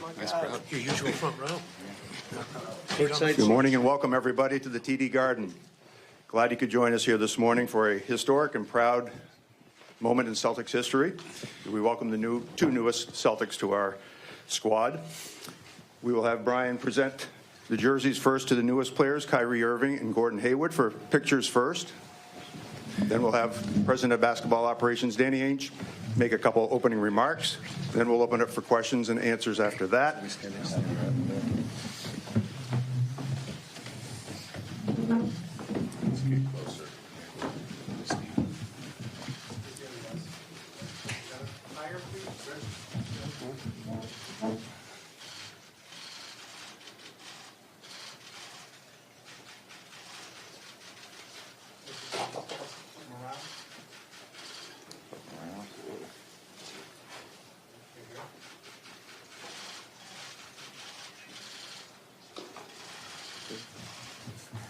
Nice crowd. Your usual front row. Good morning and welcome everybody to the TD Garden. Glad you could join us here this morning for a historic and proud moment in Celtics history. We welcome the two newest Celtics to our squad. We will have Brian present the jerseys first to the newest players, Kyrie Irving and Gordon Hayward, for pictures first. Then we'll have President of Basketball Operations, Danny Ainge, make a couple opening remarks. Then we'll open up for questions and answers after that.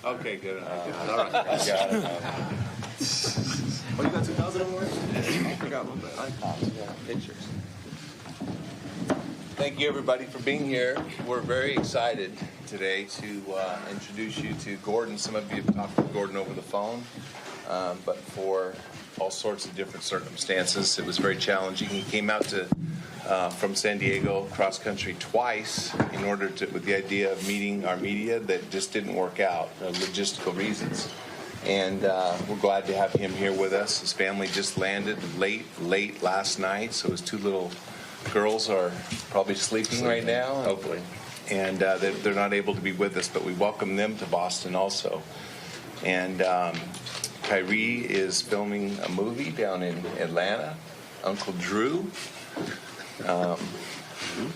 Okay, good. All right. Got it. Oh, you got 2,000 of them? I forgot about that. Icons, yeah, pictures. Thank you, everybody, for being here. We're very excited today to introduce you to Gordon. Some of you have talked to Gordon over the phone, but for all sorts of different circumstances, it was very challenging. He came out from San Diego cross country twice in order to, with the idea of meeting our media that just didn't work out, logistical reasons. And we're glad to have him here with us. His family just landed late last night, so his two little girls are probably sleeping right now. Hopefully. And they're not able to be with us, but we welcome them to Boston also. And Kyrie is filming a movie down in Atlanta. Uncle Drew.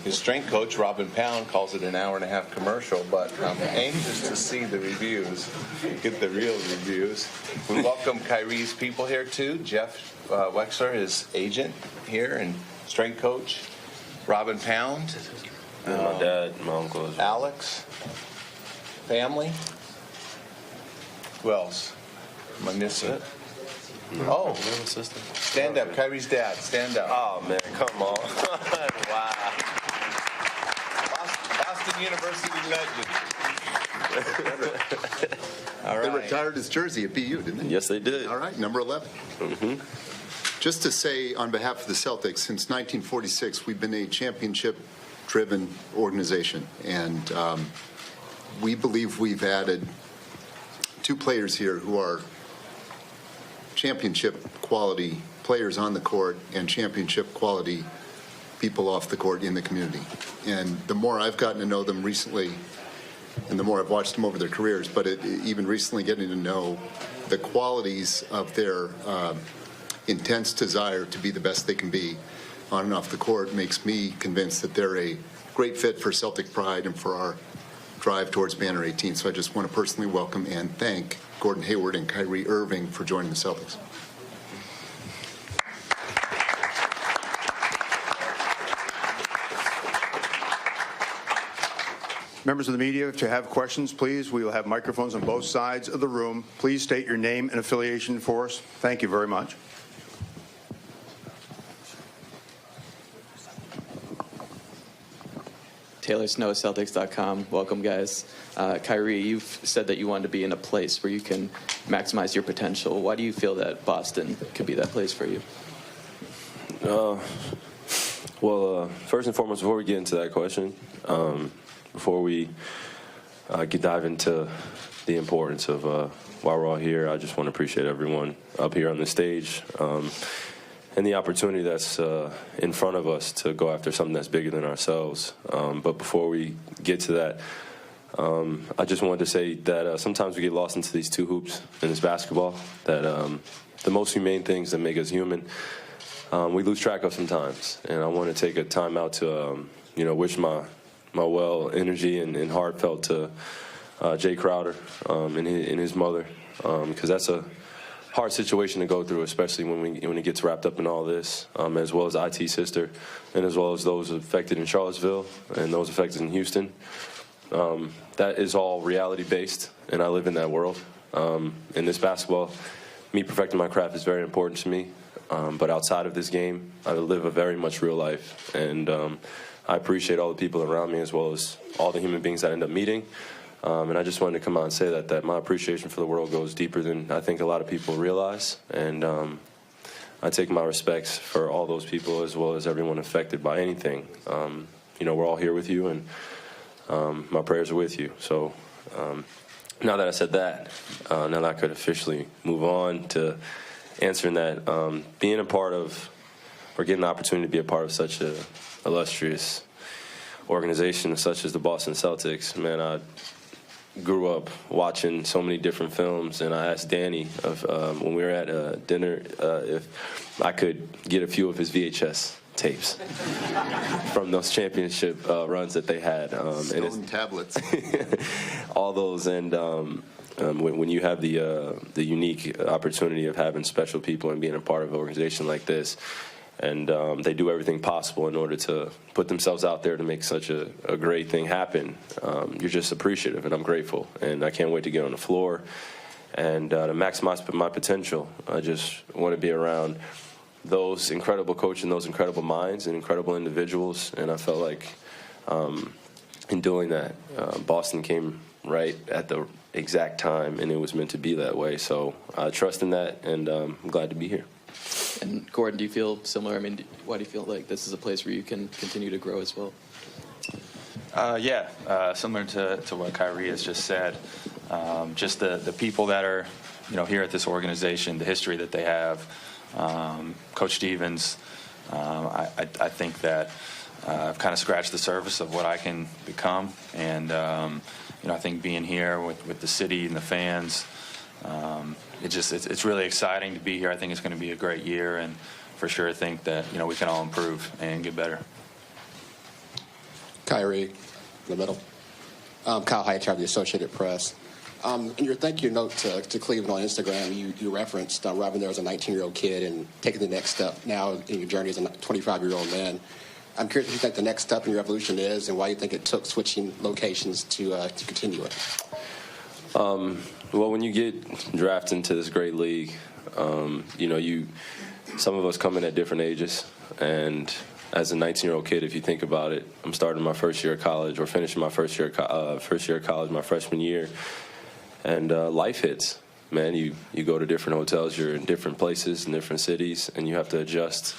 His strength coach, Robin Pound, calls it an hour-and-a-half commercial, but I'm anxious to see the reviews, get the real reviews. We welcome Kyrie's people here, too. Jeff Wexler, his agent here, and strength coach. Robin Pound. My dad, my uncle. Alex. Family. Who else? Am I missing it? Oh, stand up. Kyrie's dad, stand up. Oh, man, come on. Wow. Boston University legend. All right. They retired his jersey at BU, didn't they? Yes, they did. All right, number 11. Mm-hmm. Just to say, on behalf of the Celtics, since 1946, we've been a championship-driven organization, and we believe we've added two players here who are championship quality players on the court and championship quality people off the court in the community. And the more I've gotten to know them recently, and the more I've watched them over their careers, but even recently getting to know the qualities of their intense desire to be the best they can be on and off the court makes me convinced that they're a great fit for Celtic pride and for our drive towards Banner 18. So I just want to personally welcome and thank Gordon Hayward and Kyrie Irving for joining the Celtics. Members of the media, if you have questions, please, we will have microphones on both sides of the room. Please state your name and affiliation for us. Thank you very much. Taylor Snow, Celtics.com. Welcome, guys. Kyrie, you've said that you want to be in a place where you can maximize your potential. Why do you feel that Boston could be that place for you? Well, first and foremost, before we get into that question, before we dive into the importance of why we're all here, I just want to appreciate everyone up here on the stage and the opportunity that's in front of us to go after something that's bigger than ourselves. But before we get to that, I just wanted to say that sometimes we get lost into these two hoops in this basketball, that the most humane things that make us human, we lose track of sometimes. And I want to take a time out to, wish my well energy and heartfelt to Jay Crowder and his mother, because that's a hard situation to go through, especially when it gets wrapped up in all this, as well as IT's sister, and as well as those affected in Charlottesville and those affected in Houston. That is all reality-based, and I live in that world. In this basketball, me perfecting my craft is very important to me, but outside of this game, I live a very much real life, and I appreciate all the people around me as well as all the human beings I end up meeting. And I just wanted to come out and say that my appreciation for the world goes deeper than I think a lot of people realize. And I take my respects for all those people as well as everyone affected by anything. We're all here with you, and my prayers are with you. So now that I said that, now that I could officially move on to answering that, being a part of, or getting the opportunity to be a part of such a illustrious organization such as the Boston Celtics, man, I grew up watching so many different films, and I asked Danny when we were at dinner if I could get a few of his VHS tapes from those championship runs that they had. Stone tablets. All those, and when you have the unique opportunity of having special people and being a part of an organization like this, and they do everything possible in order to put themselves out there to make such a great thing happen, you're just appreciative, and I'm grateful. And I can't wait to get on the floor and to maximize my potential. I just want to be around those incredible coaches and those incredible minds and incredible individuals. And I felt like in doing that, Boston came right at the exact time, and it was meant to be that way. So I trust in that, and I'm glad to be here. And Gordon, do you feel similar? I mean, why do you feel like this is a place where you can continue to grow as well? Similar to what Kyrie has just said. Just the people that are, here at this organization, the history that they have. Coach Stevens, I think that I've kind of scratched the surface of what I can become, and I think being here with the city and the fans. It's really exciting to be here. I think it's going to be a great year, and for sure I think that we can all improve and get better. Kyrie, in the middle. Kyle Hightower of the Associated Press. In your thank you note to Cleveland on Instagram, you referenced Robin there as a 19-year-old kid and taking the next step now in your journey as a 25-year-old man. I'm curious what you think the next step in your evolution is, and why you think it took switching locations to continue it. Well, when you get drafted into this great league, some of us come in at different ages, and as a 19-year-old kid, if you think about it, I'm starting my first year of college, or finishing my first year of college, my freshman year, and life hits. Man, you go to different hotels, you're in different places, in different cities, and you have to adjust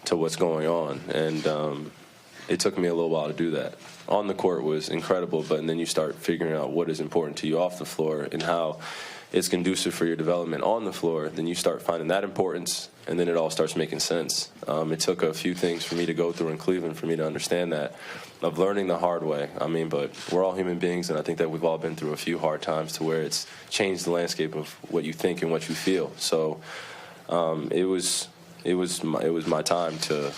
to what's going on. And it took me a little while to do that. On the court was incredible, but then you start figuring out what is important to you off the floor and how it's conducive for your development on the floor. Then you start finding that importance, and then it all starts making sense. It took a few things for me to go through in Cleveland for me to understand that, of learning the hard way. But we're all human beings, and I think that we've all been through a few hard times to where it's changed the landscape of what you think and what you feel. So it was my time to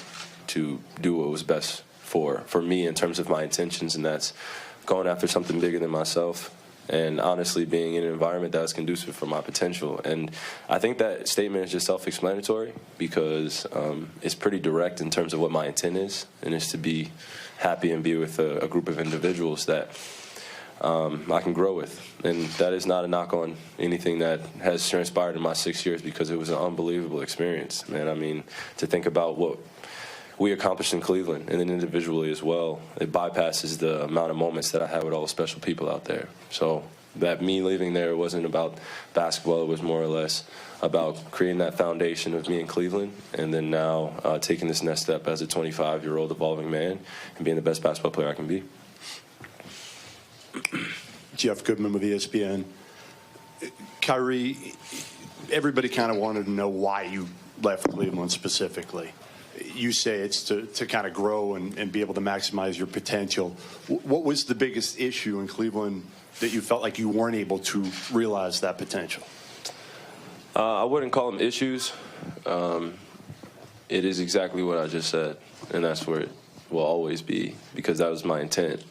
do what was best for me in terms of my intentions, and that's going after something bigger than myself, and honestly being in an environment that is conducive for my potential. And I think that statement is just self-explanatory because it's pretty direct in terms of what my intent is, and it's to be happy and be with a group of individuals that I can grow with. And that is not a knock on anything that has transpired in my 6 years, because it was an unbelievable experience, man. To think about what we accomplished in Cleveland, and then individually as well, it bypasses the amount of moments that I had with all the special people out there. So that me leaving there wasn't about basketball. It was more or less about creating that foundation of me in Cleveland, and then now taking this next step as a 25-year-old evolving man and being the best basketball player I can be. Jeff Goodman with ESPN. Kyrie, everybody kind of wanted to know why you left Cleveland specifically. You say it's to kind of grow and be able to maximize your potential. What was the biggest issue in Cleveland that you felt like you weren't able to realize that potential? I wouldn't call them issues. It is exactly what I just said, and that's where it will always be, because that was my intent.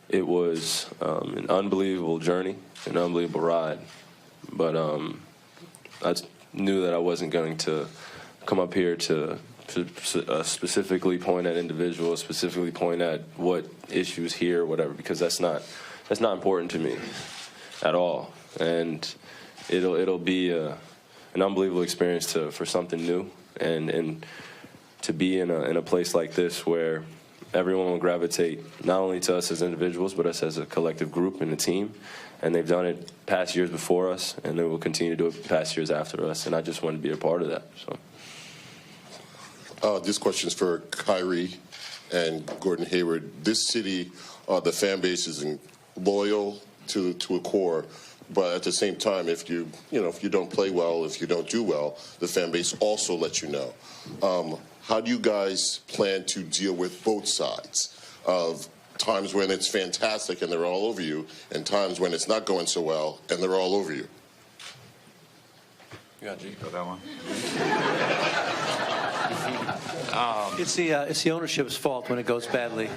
It was an unbelievable journey, an unbelievable ride, but I knew that I wasn't going to come up here to specifically point at individuals, specifically point at what issues here, whatever, because that's not important to me at all. And it'll be an unbelievable experience for something new, and to be in a place like this where everyone will gravitate not only to us as individuals, but us as a collective group and a team. And they've done it past years before us, and they will continue to do it past years after us. And I just want to be a part of that. So, this question is for Kyrie and Gordon Hayward. This city, the fan base is loyal to a core, but at the same time, if you don't play well, if you don't do well, the fan base also lets you know. How do you guys plan to deal with both sides of times when it's fantastic and they're all over you, and times when it's not going so well and they're all over you? You got G. Go that one. It's the ownership's fault when it goes badly.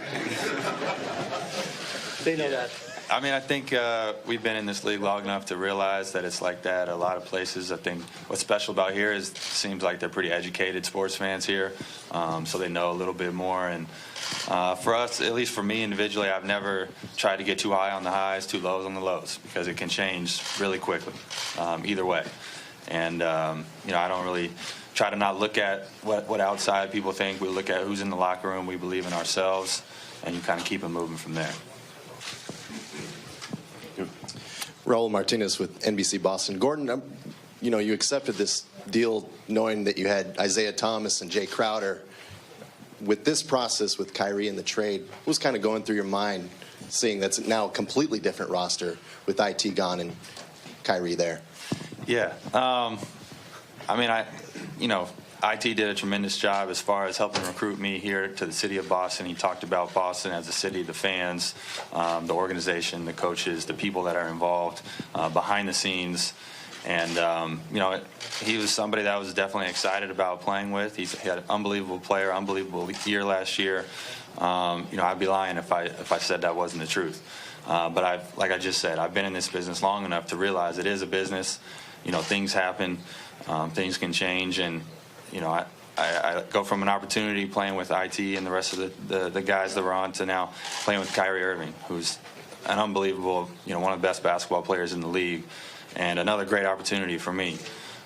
They know that. I mean, I think we've been in this league long enough to realize that it's like that a lot of places. I think what's special about here is it seems like they're pretty educated sports fans here, so they know a little bit more. And for us, at least for me individually, I've never tried to get too high on the highs, too low on the lows, because it can change really quickly either way. And, I don't really try to not look at what outside people think. We look at who's in the locker room. We believe in ourselves, and you kind of keep it moving from there. Raul Martinez with NBC Boston. Gordon, you accepted this deal knowing that you had Isaiah Thomas and Jay Crowder. With this process with Kyrie and the trade, what was kind of going through your mind, seeing that's now a completely different roster with IT gone and Kyrie there? Yeah. IT did a tremendous job as far as helping recruit me here to the city of Boston. He talked about Boston as a city, the fans, the organization, the coaches, the people that are involved behind the scenes. And, he was somebody that I was definitely excited about playing with. He had an unbelievable player, unbelievable year last year. I'd be lying if I said that wasn't the truth. But like I just said, I've been in this business long enough to realize it is a business. Things happen, things can change, and I go from an opportunity playing with IT and the rest of the guys that were on to now playing with Kyrie Irving, who's an unbelievable, one of the best basketball players in the league, and another great opportunity for me.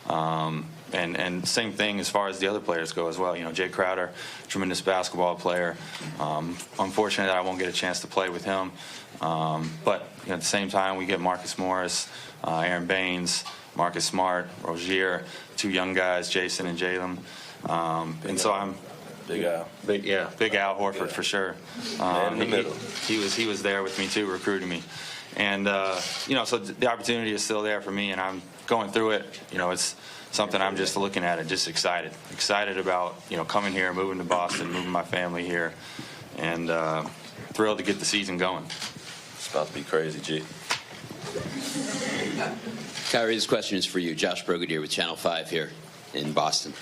And same thing as far as the other players go as well. Jay Crowder, tremendous basketball player. Unfortunate that I won't get a chance to play with him. But at the same time, we get Marcus Morris, Aaron Baines, Marcus Smart, Rozier, two young guys, Jason and Jalen. And so I'm Big Al. Big Al Horford for sure. He was there with me too, recruiting me. And so the opportunity is still there for me, and I'm going through it. It's something I'm just looking at it, just excited about coming here, moving to Boston, moving my family here, and thrilled to get the season going. It's about to be crazy, G. Kyrie, this question is for you. Josh Brigadier with Channel 5 here in Boston.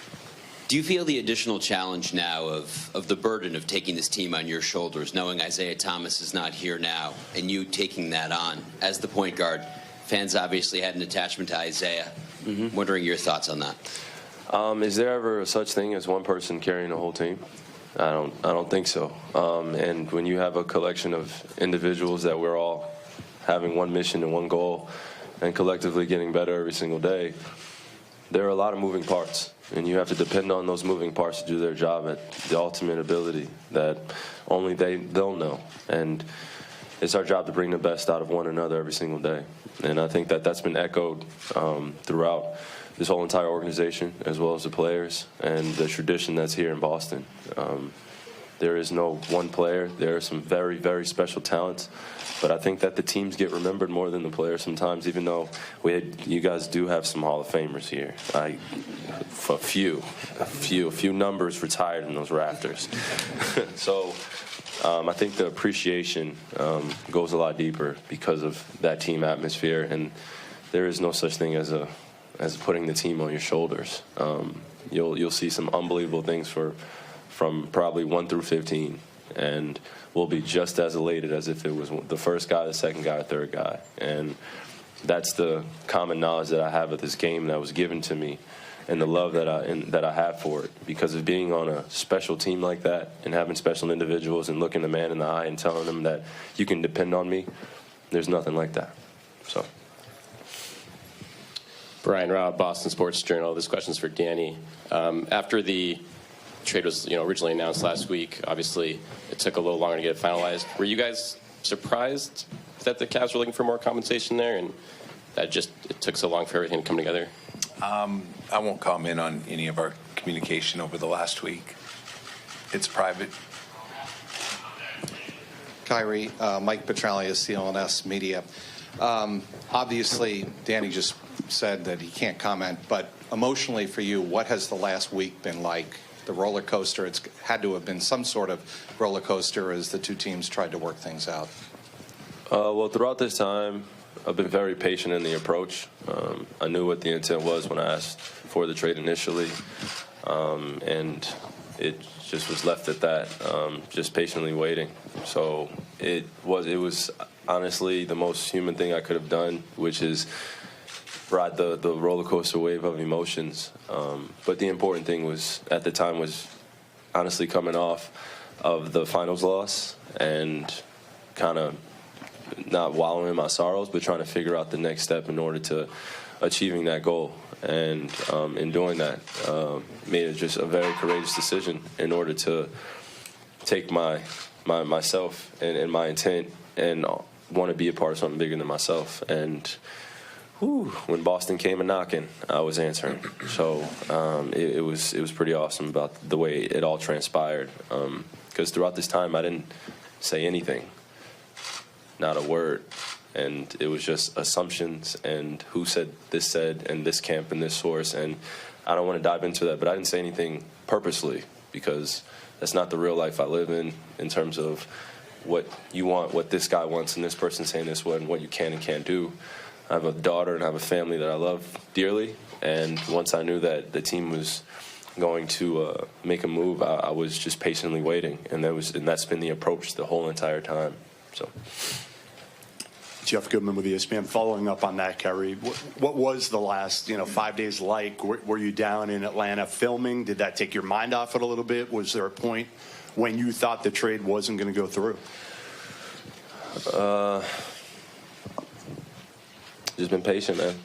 Do you feel the additional challenge now of the burden of taking this team on your shoulders, knowing Isaiah Thomas is not here now, and you taking that on as the point guard? Fans obviously had an attachment to Isaiah. Mm-hmm. Wondering your thoughts on that. Is there ever such thing as one person carrying the whole team? I don't think so. And when you have a collection of individuals that we're all having one mission and one goal and collectively getting better every single day, there are a lot of moving parts. And you have to depend on those moving parts to do their job at the ultimate ability that only they'll know. And it's our job to bring the best out of one another every single day. And I think that's been echoed throughout this whole entire organization, as well as the players and the tradition that's here in Boston. There is no one player. There are some very, very special talents. But I think that the teams get remembered more than the players sometimes, even though you guys do have some Hall of Famers here. A few numbers retired in those rafters. So I think the appreciation goes a lot deeper because of that team atmosphere, and there is no such thing as putting the team on your shoulders. You'll see some unbelievable things from probably 1 through 15, and we'll be just as elated as if it was the first guy, the second guy, the third guy. And that's the common knowledge that I have of this game that was given to me, and the love that I have for it because of being on a special team like that and having special individuals and looking the man in the eye and telling them that you can depend on me. There's nothing like that. So. Brian Rao, Boston Sports Journal. This question's for Danny. After the trade was originally announced last week. Obviously, it took a little longer to get it finalized. Were you guys surprised that the Cavs were looking for more compensation there, and that it took so long for everything to come together? I won't comment on any of our communication over the last week. It's private. Kyrie, Mike Petralius, CLNS Media. Obviously, Danny just said that he can't comment, but emotionally for you, what has the last week been like? The roller coaster, it's had to have been some sort of roller coaster as the two teams tried to work things out. Well, throughout this time, I've been very patient in the approach. I knew what the intent was when I asked for the trade initially, and it just was left at that, just patiently waiting. So it was honestly the most human thing I could have done, which is ride the roller coaster wave of emotions. But the important thing at the time was honestly coming off of the finals loss and kind of not wallowing in my sorrows, but trying to figure out the next step in order to achieving that goal. And in doing that, made it just a very courageous decision in order to take myself and my intent and want to be a part of something bigger than myself. And when Boston came a knocking, I was answering. So it was pretty awesome about the way it all transpired. Because throughout this time, I didn't say anything, not a word. And it was just assumptions and who said, and this camp and this source. And I don't want to dive into that, but I didn't say anything purposely because that's not the real life I live in terms of what you want, what this guy wants, and this person saying this one, and what you can and can't do. I have a daughter and I have a family that I love dearly. And once I knew that the team was going to make a move, I was just patiently waiting. And that's been the approach the whole entire time. So. Jeff Goodman with ESPN. Following up on that, Kyrie, what was the last 5 days like? Were you down in Atlanta filming? Did that take your mind off it a little bit? Was there a point when you thought the trade wasn't going to go through? Just been patient, man.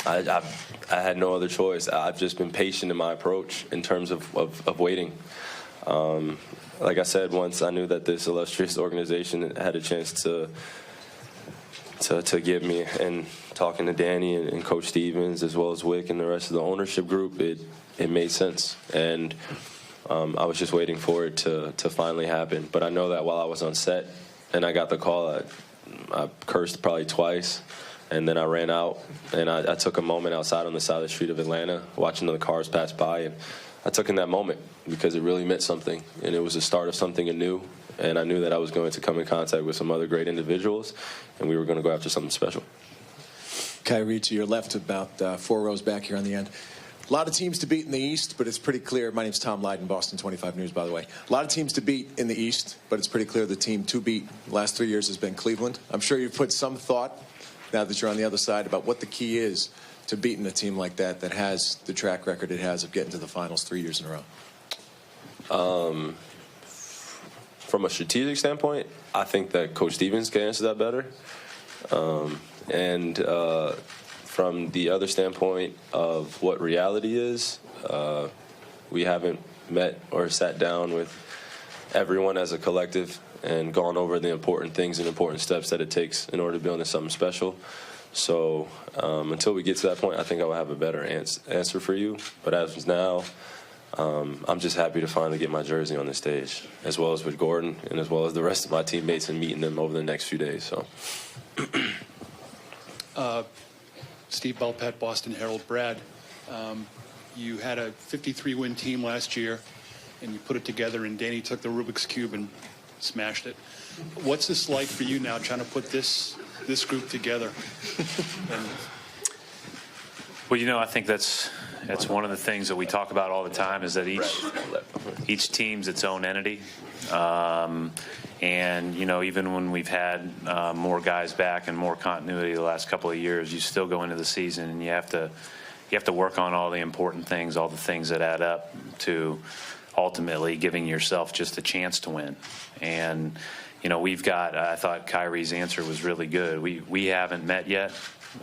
I had no other choice. I've just been patient in my approach in terms of waiting. Like I said, once I knew that this illustrious organization had a chance to give me, and talking to Danny and Coach Stevens as well as Wick and the rest of the ownership group, it made sense. And I was just waiting for it to finally happen. But I know that while I was on set and I got the call, I cursed probably twice. And then I ran out, and I took a moment outside on the side of the street of Atlanta, watching the cars pass by, and I took in that moment because it really meant something, and it was the start of something anew, and I knew that I was going to come in contact with some other great individuals, and we were going to go after something special. Kyrie, to your left, about 4 rows back here on the end. A lot of teams to beat in the East, but it's pretty clear. My name's Tom Lydon, Boston 25 News, by the way. A lot of teams to beat in the East, but it's pretty clear the team to beat the last 3 years has been Cleveland. I'm sure you've put some thought, now that you're on the other side, about what the key is to beating a team like that has the track record it has of getting to the finals 3 years in a row. From a strategic standpoint, I think that Coach Stevens can answer that better. And from the other standpoint of what reality is, we haven't met or sat down with everyone as a collective and gone over the important things and important steps that it takes in order to build something special. So until we get to that point, I think I will have a better answer for you. But as of now, I'm just happy to finally get my jersey on the stage, as well as with Gordon and as well as the rest of my teammates, and meeting them over the next few days. So, Steve Belpet, Boston Herald. Brad, you had a 53-win team last year, and you put it together, and Danny took the Rubik's Cube and smashed it. What's this like for you now, trying to put this group together? Well, I think that's one of the things that we talk about all the time, is that each team's its own entity. And, even when we've had more guys back and more continuity the last couple of years, you still go into the season and you have to work on all the important things, all the things that add up to ultimately giving yourself just a chance to win. And, I thought Kyrie's answer was really good. We haven't met yet.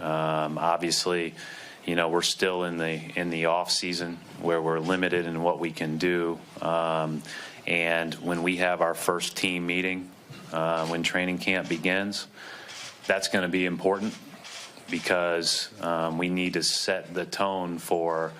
Obviously, we're still in the off season where we're limited in what we can do. And when we have our first team meeting, when training camp begins, that's going to be important because we need to set the tone for,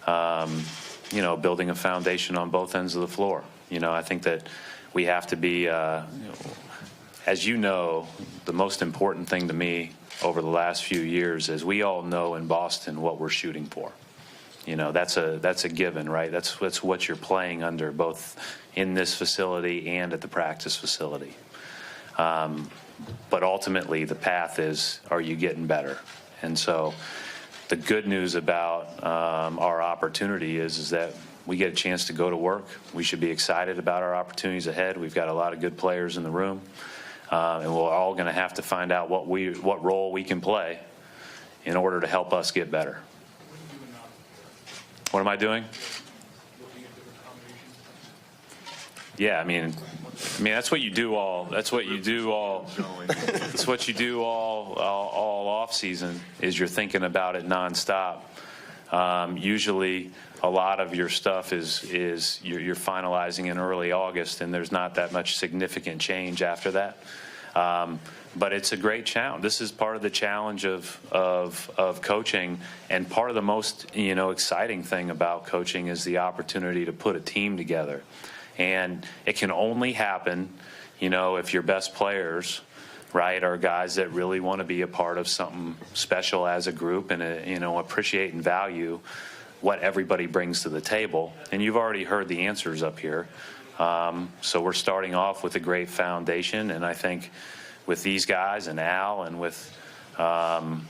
building a foundation on both ends of the floor. I think that we have to be, as you know, the most important thing to me over the last few years is we all know in Boston what we're shooting for. That's a given, right? That's what you're playing under, both in this facility and at the practice facility. But ultimately, the path is, are you getting better? And so the good news about our opportunity is that we get a chance to go to work. We should be excited about our opportunities ahead. We've got a lot of good players in the room. And we're all going to have to find out what role we can play in order to help us get better. What am I doing? Yeah, I mean, that's what you do all. That's what you do all. It's what you do all off season. Is you're thinking about it nonstop. Usually, a lot of your stuff is you're finalizing in early August, and there's not that much significant change after that. But it's a great challenge. This is part of the challenge of coaching, and part of the most exciting thing about coaching is the opportunity to put a team together. And it can only happen, if your best players, right, are guys that really want to be a part of something special as a group and appreciate and value what everybody brings to the table. And you've already heard the answers up here. So we're starting off with a great foundation, and I think with these guys and Al and with some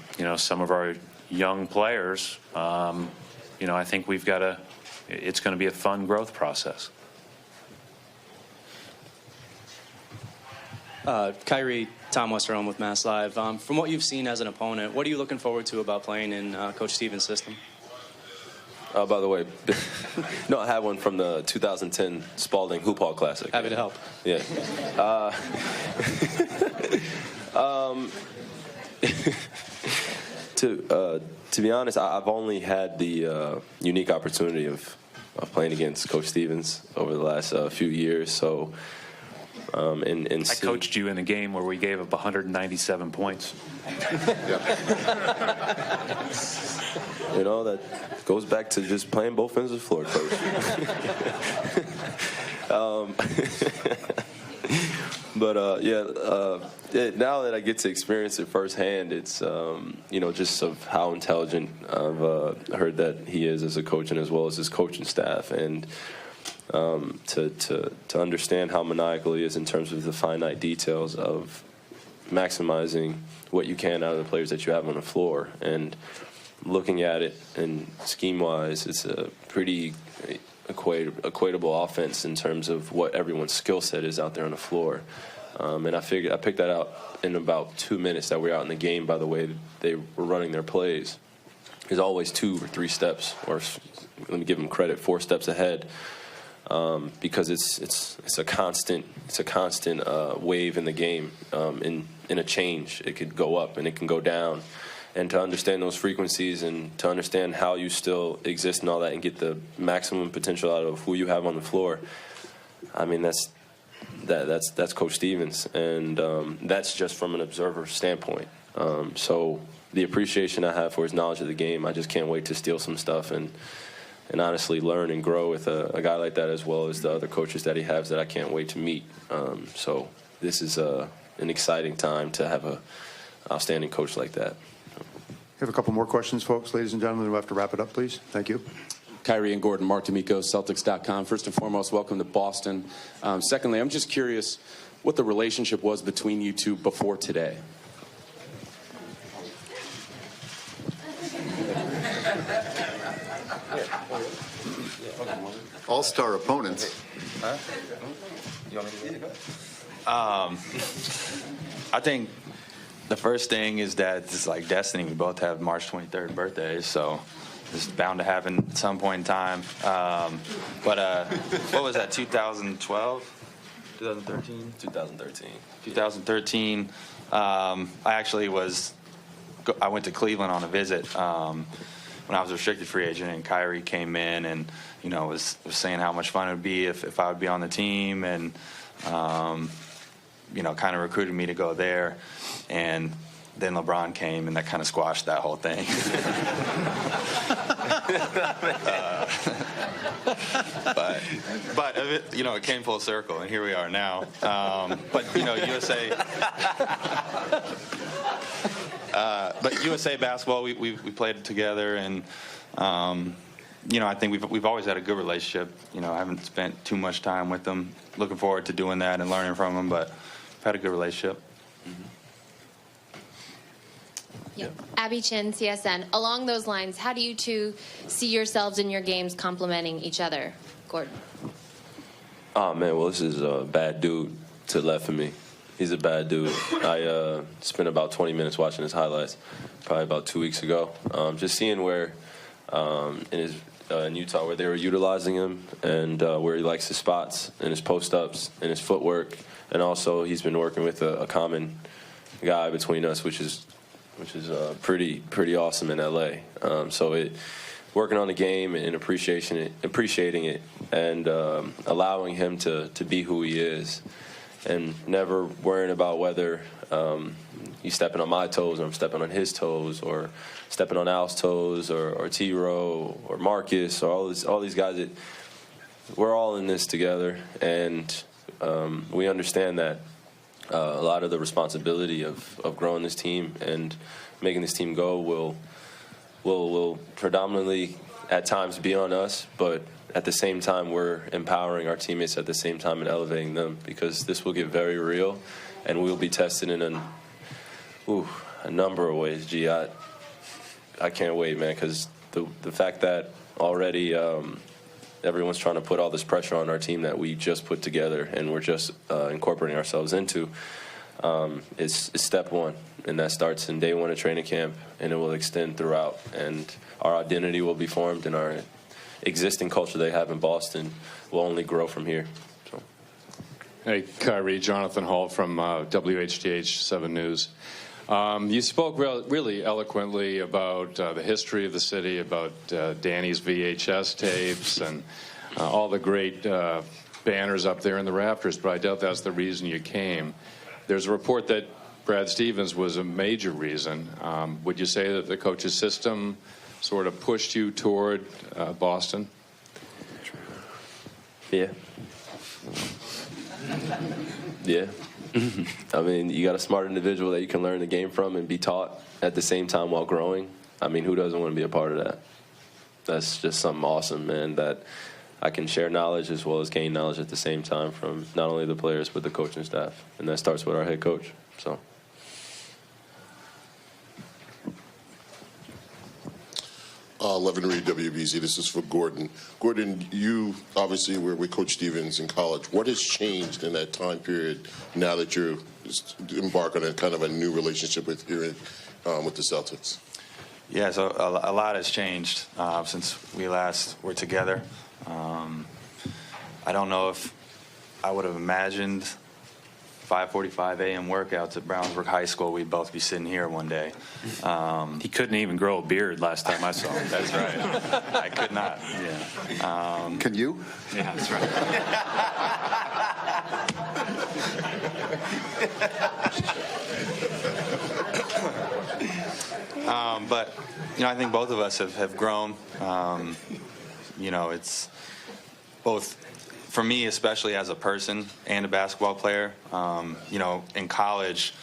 of our young players, I think it's going to be a fun growth process. Kyrie, Tom Westerholm with Mass Live. From what you've seen as an opponent, what are you looking forward to about playing in Coach Stevens' system? By the way, no, I had one from the 2010 Spalding Hoop Hall Classic. Happy to help. Yeah. To be honest, I've only had the unique opportunity of playing against Coach Stevens over the last few years. So, I coached you in a game where we gave up 197 points. That goes back to just playing both ends of the floor, Coach. Now that I get to experience it firsthand, it's just of how intelligent I've heard that he is as a coach and as well as his coaching staff, and to understand how maniacal he is in terms of the finite details of maximizing what you can out of the players that you have on the floor. And looking at it and scheme-wise, it's a pretty equatable offense in terms of what everyone's skill set is out there on the floor. And I picked that out in about 2 minutes that we were out in the game by the way they were running their plays. There's always 2 or 3 steps, or let me give them credit, 4 steps ahead. Because it's a constant wave in the game. In a change, it could go up and it can go down, and to understand those frequencies and to understand how you still exist and all that and get the maximum potential out of who you have on the floor. I mean, that's Coach Stevens, and that's just from an observer standpoint. So the appreciation I have for his knowledge of the game, I just can't wait to steal some stuff and honestly learn and grow with a guy like that, as well as the other coaches that he has that I can't wait to meet. So this is an exciting time to have an outstanding coach like that. We have a couple more questions, folks. Ladies and gentlemen, we'll have to wrap it up, please. Thank you. Kyrie and Gordon, Mark D'Amico, Celtics.com. First and foremost, welcome to Boston. Secondly, I'm just curious what the relationship was between you two before today. All-star opponents. Huh? You want me to go? I think the first thing is that it's like destiny. We both have March 23rd birthdays, so it's bound to happen at some point in time. What was that, 2012? 2013? 2013. 2013. I went to Cleveland on a visit when I was a restricted free agent, and Kyrie came in and, was saying how much fun it would be if I would be on the team, and, kind of recruited me to go there. And then LeBron came, and that kind of squashed that whole thing. But it came full circle, and here we are now. USA. But USA basketball, we played together, and I think we've always had a good relationship. I haven't spent too much time with them. Looking forward to doing that and learning from them, but we've had a good relationship. Yeah. Abby Chin, CSN. Along those lines, how do you two see yourselves in your games complementing each other? Gordon. Oh, man, well, this is a bad dude to the left of me. He's a bad dude. I spent about 20 minutes watching his highlights probably about 2 weeks ago. Just seeing where in Utah where they were utilizing him, and where he likes his spots and his post-ups and his footwork. And also he's been working with a common guy between us, which is pretty awesome in LA. Working on the game and appreciating it, and allowing him to be who he is, and never worrying about whether he's stepping on my toes or I'm stepping on his toes, or stepping on Al's toes, or T-Row or Marcus, or all these guys. We're all in this together, and we understand that a lot of the responsibility of growing this team and making this team go will predominantly at times be on us, but at the same time we're empowering our teammates at the same time and elevating them, because this will get very real, and we'll be tested in a number of ways. Gee, I can't wait, man, because the fact that already everyone's trying to put all this pressure on our team that we just put together and we're just incorporating ourselves into is step one. And that starts in day one of training camp, and it will extend throughout. And our identity will be formed, and our existing culture they have in Boston will only grow from here. So. Hey, Kyrie, Jonathan Hall from WHTH 7 News. You spoke really eloquently about the history of the city, about Danny's VHS tapes, and all the great banners up there in the rafters, but I doubt that's the reason you came. There's a report that Brad Stevens was a major reason. Would you say that the coach's system sort of pushed you toward Boston? Yeah. Yeah. I mean, you got a smart individual that you can learn the game from and be taught at the same time while growing. I mean, who doesn't want to be a part of that? That's just something awesome, man, that I can share knowledge as well as gain knowledge at the same time from not only the players but the coaching staff. And that starts with our head coach. So. Levin Reed, WBZ. This is for Gordon. Gordon, you obviously were with Coach Stevens in college. What has changed in that time period now that you're embarked on a kind of a new relationship with the Celtics? Yeah, so a lot has changed since we last were together. I don't know if I would have imagined 5:45 a.m. workouts at Brownsburg High School, we'd both be sitting here one day. He couldn't even grow a beard last time I saw him. That's right. I could not. Yeah. Can you? Yeah, that's right. But I think both of us have grown. It's both. For me, especially as a person and a basketball player, in college,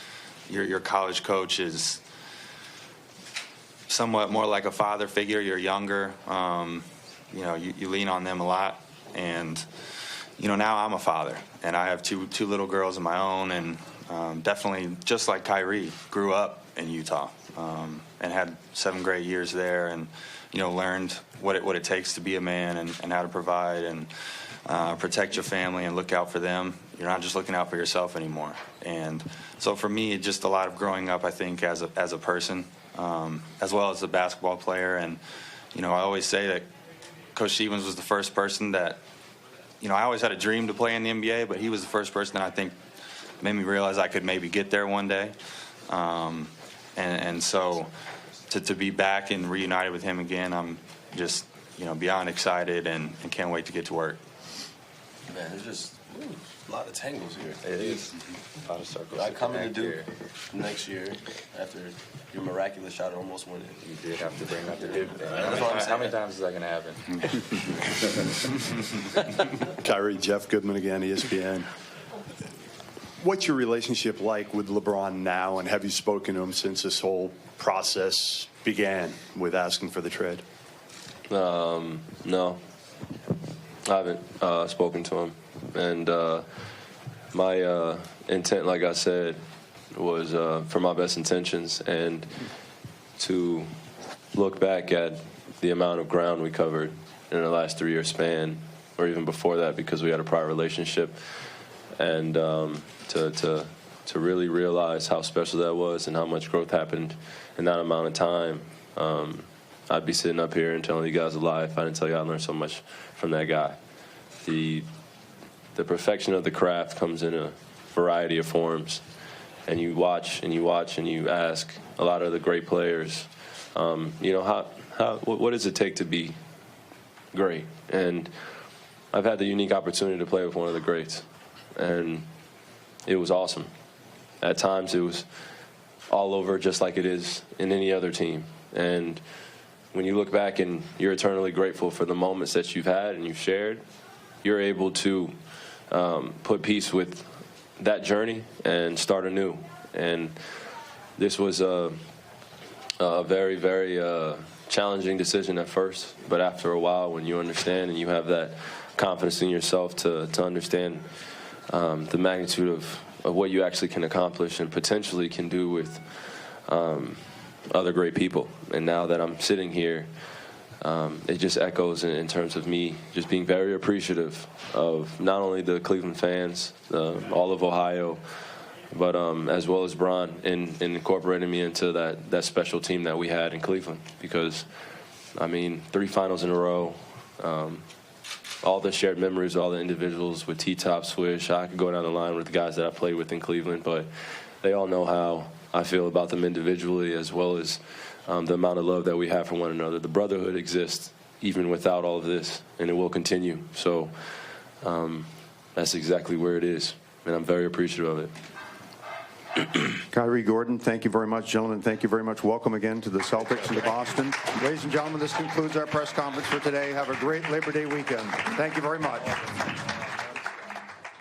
your college coach is somewhat more like a father figure. You're younger, you lean on them a lot, and now I'm a father, and I have two little girls of my own, and definitely just like Kyrie, grew up in Utah and had 7 great years there, and learned what it takes to be a man and how to provide and protect your family and look out for them. You're not just looking out for yourself anymore. And so for me, just a lot of growing up, I think, as a person, as well as a basketball player. And, I always say that Coach Stevens was the first person that, I always had a dream to play in the NBA, but he was the first person that I think made me realize I could maybe get there one day. And so to be back and reunited with him again, I'm just beyond excited and can't wait to get to work. Man, there's just a lot of tangles here. It is. A lot of circles. I come to do next year after your miraculous shot at almost winning. You did have to bring up the hip thing. That's what I'm saying. How many times is that going to happen? Kyrie, Jeff Goodman again, ESPN. What's your relationship like with LeBron now, and have you spoken to him since this whole process began with asking for the trade? No, I haven't spoken to him. And my intent, like I said, was for my best intentions and to look back at the amount of ground we covered in the last 3-year span, or even before that, because we had a prior relationship, and to really realize how special that was and how much growth happened in that amount of time. I'd be sitting up here and telling you guys a lie if I didn't tell you I learned so much from that guy. The perfection of the craft comes in a variety of forms, and you watch and you watch and you ask a lot of the great players, what does it take to be great? And I've had the unique opportunity to play with one of the greats, and it was awesome. At times it was all over, just like it is in any other team. And when you look back and you're eternally grateful for the moments that you've had and you've shared, you're able to put peace with that journey and start anew. And this was a very, very challenging decision at first, but after a while, when you understand and you have that confidence in yourself to understand the magnitude of what you actually can accomplish and potentially can do with other great people. And now that I'm sitting here, it just echoes in terms of me just being very appreciative of not only the Cleveland fans, all of Ohio, but as well as Bron in incorporating me into that special team that we had in Cleveland. Because, 3 finals in a row, all the shared memories, all the individuals with T-Top, Swish. I could go down the line with the guys that I played with in Cleveland, but they all know how I feel about them individually, as well as the amount of love that we have for one another. The brotherhood exists even without all of this, and it will continue. So that's exactly where it is, and I'm very appreciative of it. Kyrie, Gordon, thank you very much, gentlemen. Thank you very much. Welcome again to the Celtics and to Boston. Ladies and gentlemen, this concludes our press conference for today. Have a great Labor Day weekend. Thank you very much.